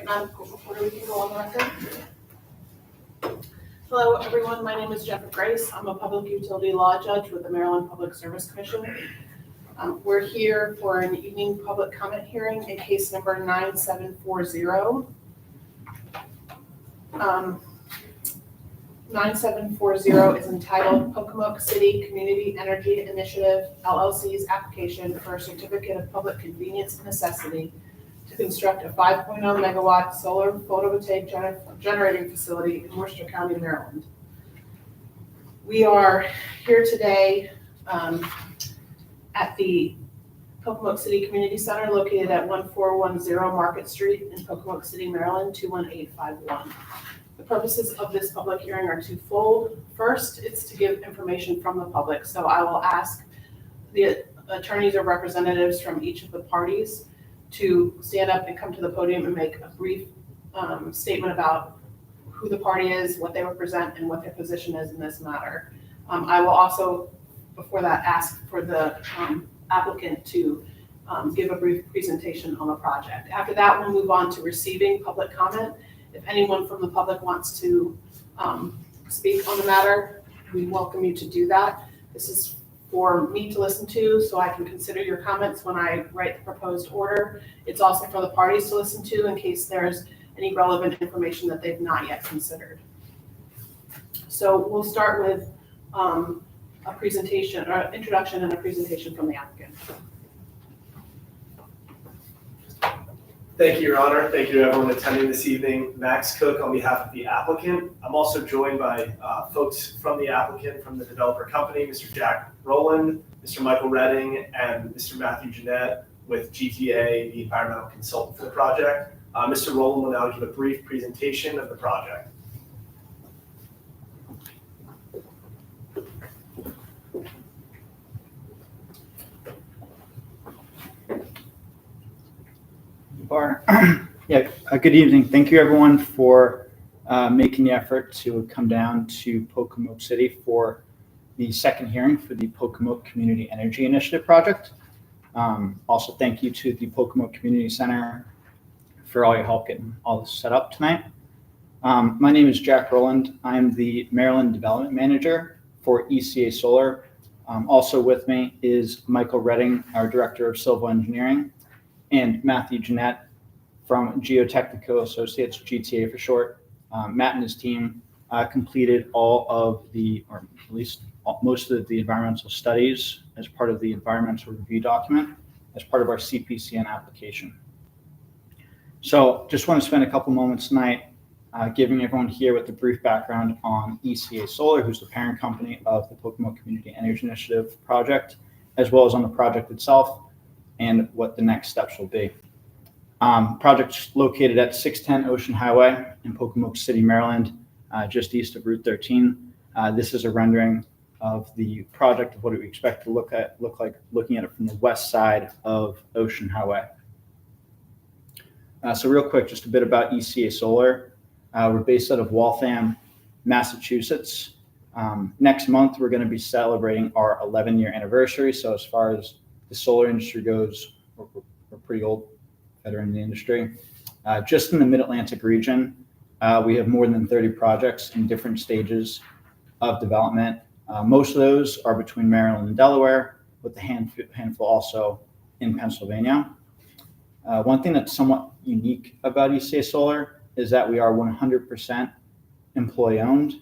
Madam Court Reporter, we can go on the record. Hello, everyone. My name is Jennifer Grace. I'm a public utility law judge with the Maryland Public Service Commission. We're here for an evening public comment hearing in case number 9740. 9740 is entitled Pocomoke City Community Energy Initiative LLC's application for a certificate of public convenience and necessity to construct a 5.0 megawatt solar photovoltaic generating facility in Worcester County, Maryland. We are here today at the Pocomoke City Community Center located at 1410 Market Street in Pocomoke City, Maryland, 21851. The purposes of this public hearing are twofold. First, it's to give information from the public. So I will ask the attorneys or representatives from each of the parties to stand up and come to the podium and make a brief statement about who the party is, what they represent, and what their position is in this matter. I will also, before that, ask for the applicant to give a brief presentation on the project. After that, we'll move on to receiving public comment. If anyone from the public wants to speak on the matter, we welcome you to do that. This is for me to listen to so I can consider your comments when I write the proposed order. It's also for the parties to listen to in case there's any relevant information that they've not yet considered. So we'll start with a presentation, or introduction and a presentation from the applicant. Thank you, Your Honor. Thank you to everyone attending this evening. Max Cook on behalf of the applicant. I'm also joined by folks from the applicant, from the developer company, Mr. Jack Rowland, Mr. Michael Redding, and Mr. Matthew Jeanette with GTA, the environmental consultant for the project. Mr. Rowland will now give a brief presentation of the project. Good evening. Thank you everyone for making the effort to come down to Pocomoke City for the second hearing for the Pocomoke Community Energy Initiative project. Also, thank you to the Pocomoke Community Center for all your help getting all this set up tonight. My name is Jack Rowland. I'm the Maryland Development Manager for ECA Solar. Also with me is Michael Redding, our Director of Civil Engineering, and Matthew Jeanette from Geotechnical Associates, GTA for short. Matt and his team completed all of the, or at least most of the environmental studies as part of the environmental review document, as part of our CPCN application. So just want to spend a couple moments tonight giving everyone here with a brief background on ECA Solar, who's the parent company of the Pocomoke Community Energy Initiative project, as well as on the project itself and what the next steps will be. Project's located at 610 Ocean Highway in Pocomoke City, Maryland, just east of Route 13. This is a rendering of the project of what we expect to look like looking at it from the west side of Ocean Highway. So real quick, just a bit about ECA Solar. We're based out of Waltham, Massachusetts. Next month, we're going to be celebrating our 11-year anniversary. So as far as the solar industry goes, we're pretty old, veteran in the industry. Just in the Mid-Atlantic region, we have more than 30 projects in different stages of development. Most of those are between Maryland and Delaware, with a handful also in Pennsylvania. One thing that's somewhat unique about ECA Solar is that we are 100% employee-owned,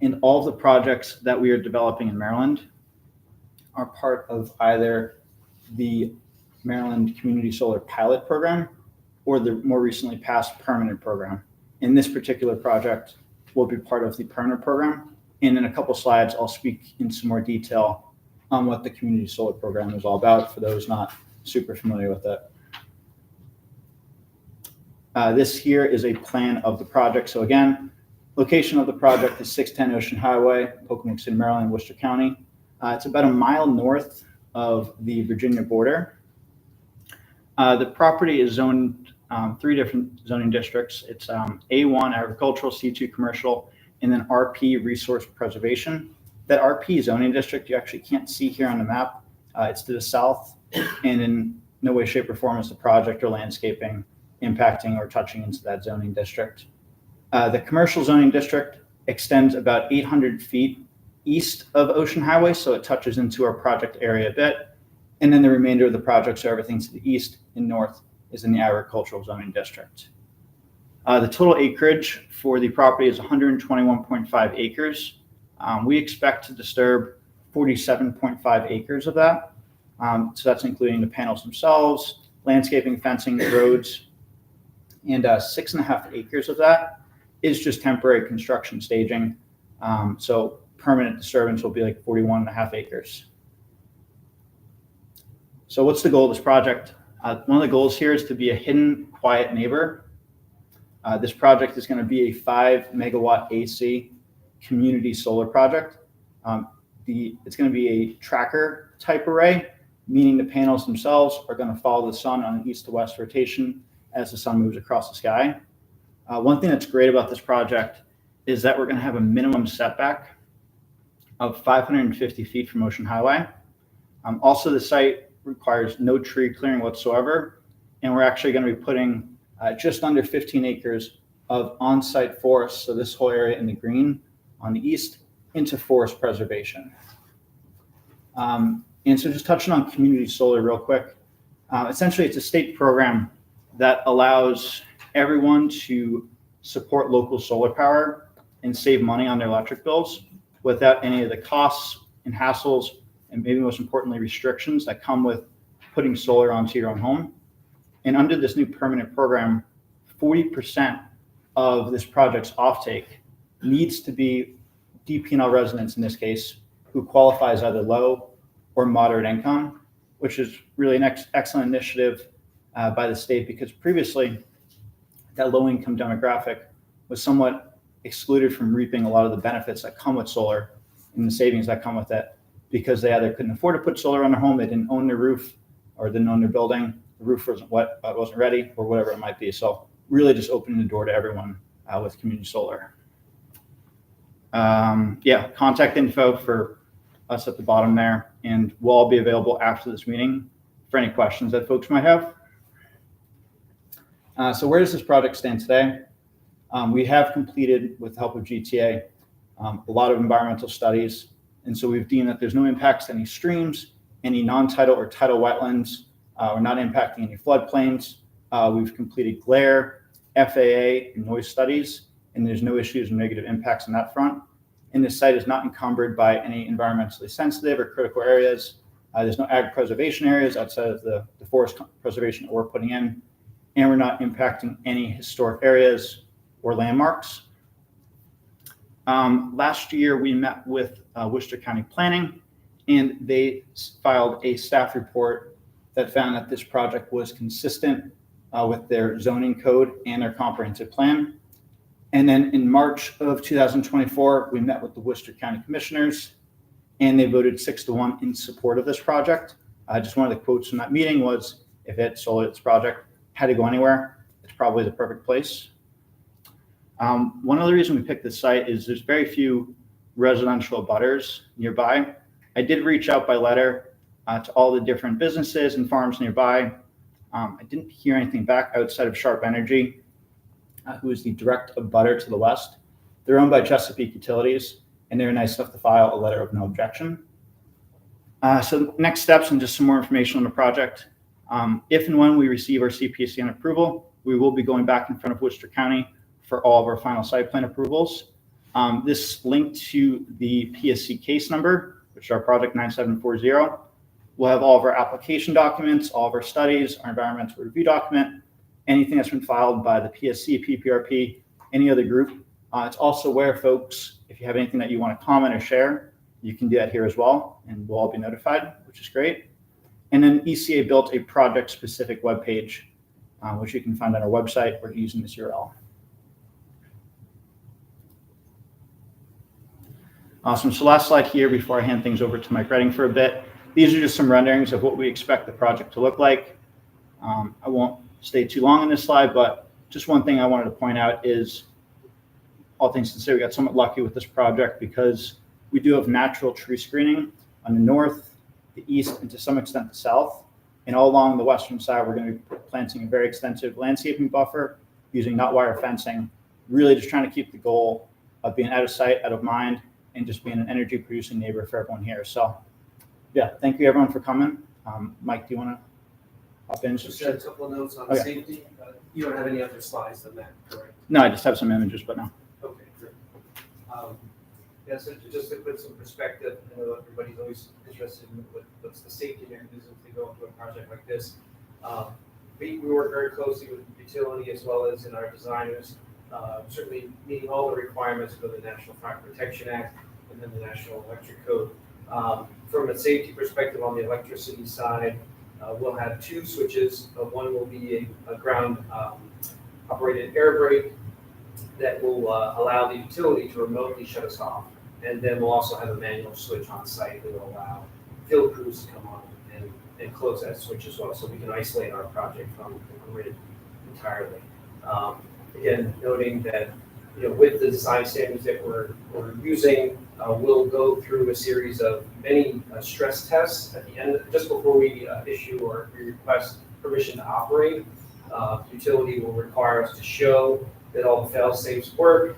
and all of the projects that we are developing in Maryland are part of either the Maryland Community Solar Pilot Program or the more recently passed permanent program. In this particular project, we'll be part of the permanent program. And in a couple slides, I'll speak in some more detail on what the Community Solar Program is all about for those not super familiar with it. This here is a plan of the project. So again, location of the project is 610 Ocean Highway, Pocomoke City, Maryland, Worcester County. It's about a mile north of the Virginia border. The property is zoned 3 different zoning districts. It's A1 agricultural, C2 commercial, and then RP resource preservation. That RP zoning district you actually can't see here on the map. It's to the south, and in no way, shape, or form is the project or landscaping impacting or touching into that zoning district. The commercial zoning district extends about 800 feet east of Ocean Highway, so it touches into our project area a bit. And then the remainder of the project, so everything to the east and north, is in the agricultural zoning district. The total acreage for the property is 121.5 acres. We expect to disturb 47.5 acres of that. So that's including the panels themselves, landscaping, fencing, roads, and 6.5 acres of that is just temporary construction staging. So permanent disturbance will be like 41.5 acres. So what's the goal of this project? One of the goals here is to be a hidden, quiet neighbor. This project is going to be a 5 megawatt AC community solar project. It's going to be a tracker type array, meaning the panels themselves are going to follow the sun on an east to west rotation as the sun moves across the sky. One thing that's great about this project is that we're going to have a minimum setback of 550 feet from Ocean Highway. Also, the site requires no tree clearing whatsoever, and we're actually going to be putting just under 15 acres of on-site forest, so this whole area in the green on the east, into forest preservation. And so just touching on community solar real quick, essentially it's a state program that allows everyone to support local solar power and save money on their electric bills without any of the costs and hassles, and maybe most importantly, restrictions that come with putting solar onto your own home. And under this new permanent program, 40% of this project's offtake needs to be DP&L residents in this case, who qualify as either low or moderate income, which is really an excellent initiative by the state, because previously that low income demographic was somewhat excluded from reaping a lot of the benefits that come with solar and the savings that come with it, because they either couldn't afford to put solar on their home, they didn't own their roof, or didn't own their building, the roof wasn't wet, wasn't ready, or whatever it might be. So really just opening the door to everyone with community solar. Contact info for us at the bottom there, and we'll all be available after this meeting for any questions that folks might have. So where does this project stand today? We have completed, with the help of GTA, a lot of environmental studies, and so we've deemed that there's no impacts to any streams, any non-tidal or tidal wetlands. We're not impacting any floodplains. We've completed glare, FAA, and noise studies, and there's no issues or negative impacts on that front. And this site is not encumbered by any environmentally sensitive or critical areas. There's no ag preservation areas outside of the forest preservation that we're putting in, and we're not impacting any historic areas or landmarks. Last year, we met with Worcester County Planning, and they filed a staff report that found that this project was consistent with their zoning code and their comprehensive plan. And then in March of 2024, we met with the Worcester County Commissioners, and they voted 6-1 in support of this project. Just one of the quotes from that meeting was, if it solar this project had to go anywhere, it's probably the perfect place. One other reason we picked this site is there's very few residential abutters nearby. I did reach out by letter to all the different businesses and farms nearby. I didn't hear anything back outside of Sharp Energy, who is the direct abutter to the west. They're owned by Chesapeake Utilities, and they're nice enough to file a letter of no objection. So next steps and just some more information on the project. If and when we receive our CPSC on approval, we will be going back in front of Worcester County for all of our final site plan approvals. This linked to the PSC case number, which is our project 9740. We'll have all of our application documents, all of our studies, our environmental review document, anything that's been filed by the PSC, PPRP, any other group. It's also where, folks, if you have anything that you want to comment or share, you can do that here as well, and we'll all be notified, which is great. And then ECA built a project-specific webpage, which you can find on our website or using this URL. Awesome. So last slide here before I hand things over to Mike Redding for a bit. These are just some renderings of what we expect the project to look like. I won't stay too long on this slide, but just one thing I wanted to point out is, all things considered, we got somewhat lucky with this project because we do have natural tree screening on the north, the east, and to some extent the south. And all along the western side, we're going to be planting a very extensive landscaping buffer using knot wire fencing, really just trying to keep the goal of being out of sight, out of mind, and just being an energy producing neighbor for everyone here. So yeah, thank you everyone for coming. Mike, do you want to hop in? Just a couple of notes on Okay. safety. You don't have any other slides than that, correct? No, I just have some images, but no. Okay, great. Yeah, so just to put some perspective, I know everybody's always interested in what's the safety mechanism to go into a project like this. We work very closely with the utility as well as in our designers, certainly meeting all the requirements for the National Fire Protection Act and then the National Electric Code. From a safety perspective on the electricity side, we'll have two switches. One will be a ground operated air brake that will allow the utility to remotely shut us off. And then we'll also have a manual switch on site that will allow field crews to come on and close that switch as well, so we can isolate our project from the grid entirely. Again, noting that with the design standards that we're using, we'll go through a series of many stress tests at the end, just before we issue or we request permission to operate. The utility will require us to show that all the fail-safes work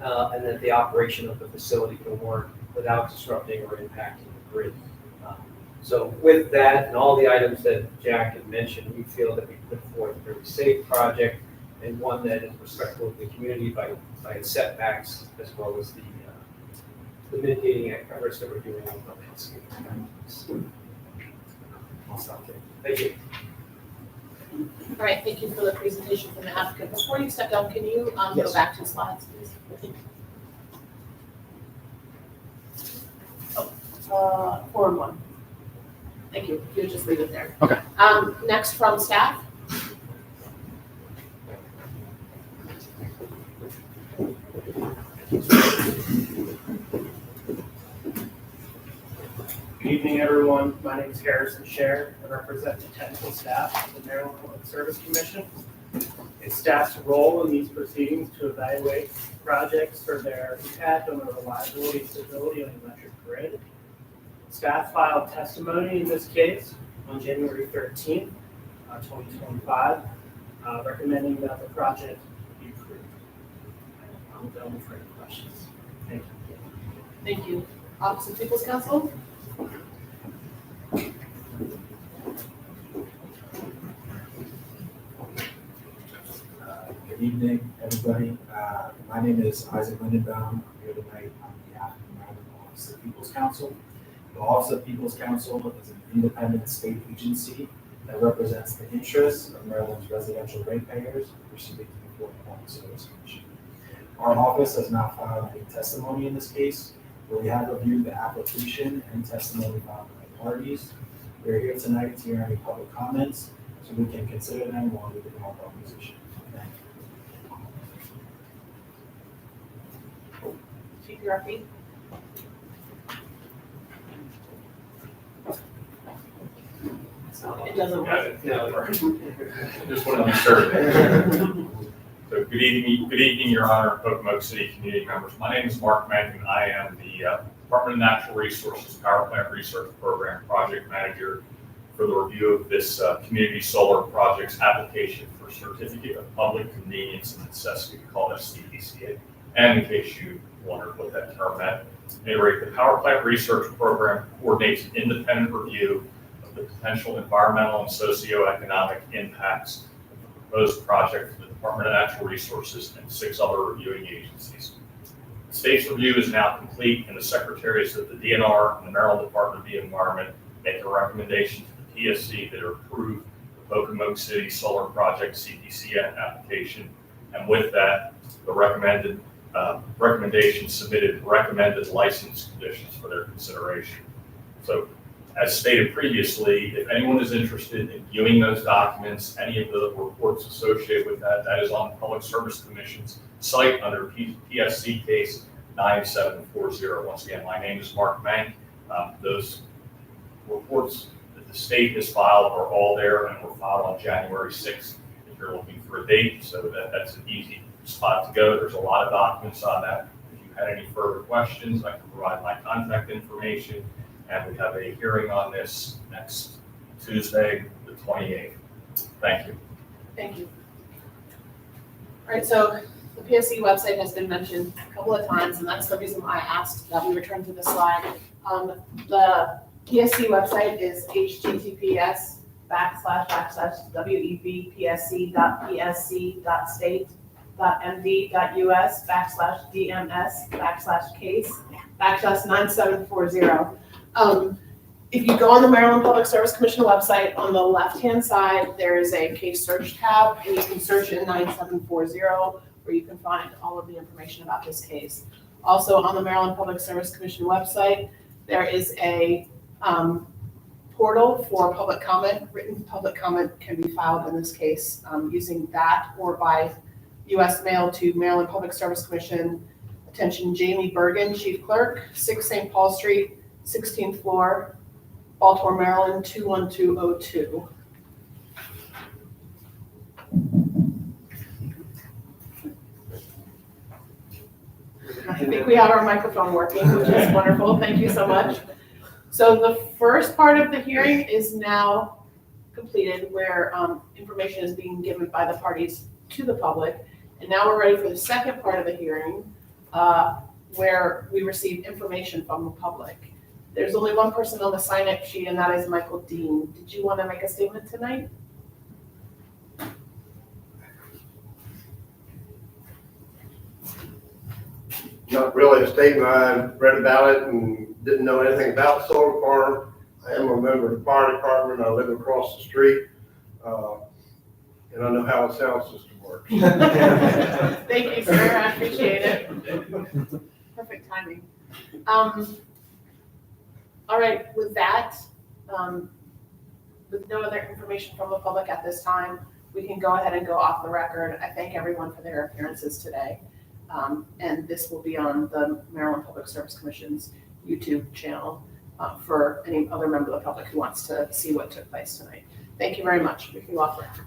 and that the operation of the facility can work without disrupting or impacting the grid. So with that and all the items that Jack had mentioned, we feel that we put forth a very safe project and one that is respectful of the community by its setbacks as well as the mitigating efforts that we're doing on the landscape. I'll stop there. Thank you. All right, thank you for the presentation from the applicant. Before you step down, can you go Yes. back to the slides, please? Oh, 4 and 1. Thank you. You just leave it there. Okay. Next from staff. Good evening, everyone. My name is Harrison Scher. I represent the technical staff of the Maryland Public Service Commission. It's staff's role in these proceedings to evaluate projects for their impact on the reliability and stability of the electric grid. Staff filed testimony in this case on January 13th, 2025, recommending that the project be approved. I'm available for any questions. Thank you. Thank you. Office of People's Counsel. Good evening, everybody. My name is Isaac Lindenbaum. I'm here tonight on behalf of the Maryland Office of People's Counsel. The Office of People's Counsel is an independent state agency that represents the interests of Maryland's residential ratepayers receiving the Florida Public Service Commission. Our office has not filed any testimony in this case, but we have reviewed the application and testimony filed by parties. We're here tonight to hear any public comments, so we can consider them while we develop our position. Thank you. Chief Ruffy. So it doesn't work. Just want to be certain. So good evening, Your Honor, Pocomoke City community members. My name is Mark Mankin. I am the Department of Natural Resources Power Plant Research Program Project Manager for the review of this community solar project's application for Certificate of Public Convenience and Necessity, called CPCA. And in case you wondered what that term meant, at any rate, the Power Plant Research Program coordinates an independent review of the potential environmental and socioeconomic impacts of the proposed project for the Department of Natural Resources and 6 other reviewing agencies. The state's review is now complete, and the secretaries of the DNR and the Maryland Department of the Environment make a recommendation to the PSC that approve the Pocomoke City Solar Project CPCN application. And with that, the recommendation submitted recommended license conditions for their consideration. So, as stated previously, if anyone is interested in viewing those documents, any of the reports associated with that, that is on the Public Service Commission's site under PSC case 9740. Once again, my name is Mark Mank. Those reports that the state has filed are all there and were filed on January 6th if you're looking for a date. So that's an easy spot to go. There's a lot of documents on that. If you had any further questions, I can provide my contact information. And we have a hearing on this next Tuesday, the 28th. Thank you. Thank you. All right, so the PSC website has been mentioned a couple of times, and that's the reason why I asked that we return to the slide. The PSC website is https://webpsc.psc.md.us/case/9740. If you go on the Maryland Public Service Commission website, on the left-hand side, there is a case search tab, and you can search in 9740, where you can find all of the information about this case. Also, on the Maryland Public Service Commission website, there is a portal for public comment. Written public comment can be filed in this case using that or by U.S. mail to Maryland Public Service Commission. Attention, Jamie Bergen, Chief Clerk, 6 St. Paul Street, 16th floor, Baltimore, Maryland, 21202. I think we have our microphone working, which is wonderful. Thank you so much. So the first part of the hearing is now completed, where information is being given by the parties to the public. And now we're ready for the second part of the hearing, where we receive information from the public. There's only one person on the sign-up sheet, and that is Michael Dean. Did you want to make a statement tonight? Not really a statement. I read about it and didn't know anything about the solar farm. I am a member of the fire department. I live across the street. And I know how a sound system works. Thank you, sir. I appreciate it. Perfect timing. All right, with that, with no other information from the public at this time, we can go ahead and go off the record. I thank everyone for their appearances today. And this will be on the Maryland Public Service Commission's YouTube channel for any other member of the public who wants to see what took place tonight. Thank you very much. We can go off the record.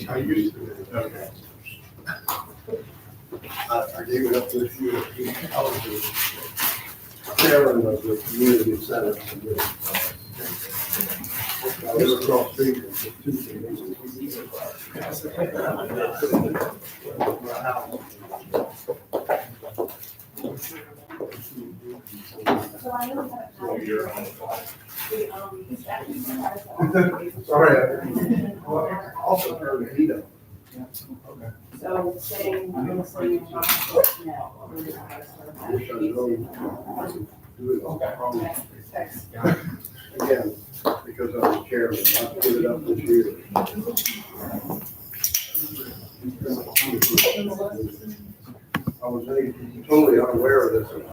I used to. Okay. I gave it up this year. I was the chairman of the community center. I was across the street for 2 Sorry. I also turned the heat up. So saying mostly Wish I was going to do it all. Again, because I was chairman, I gave it up this year. I was totally unaware of this.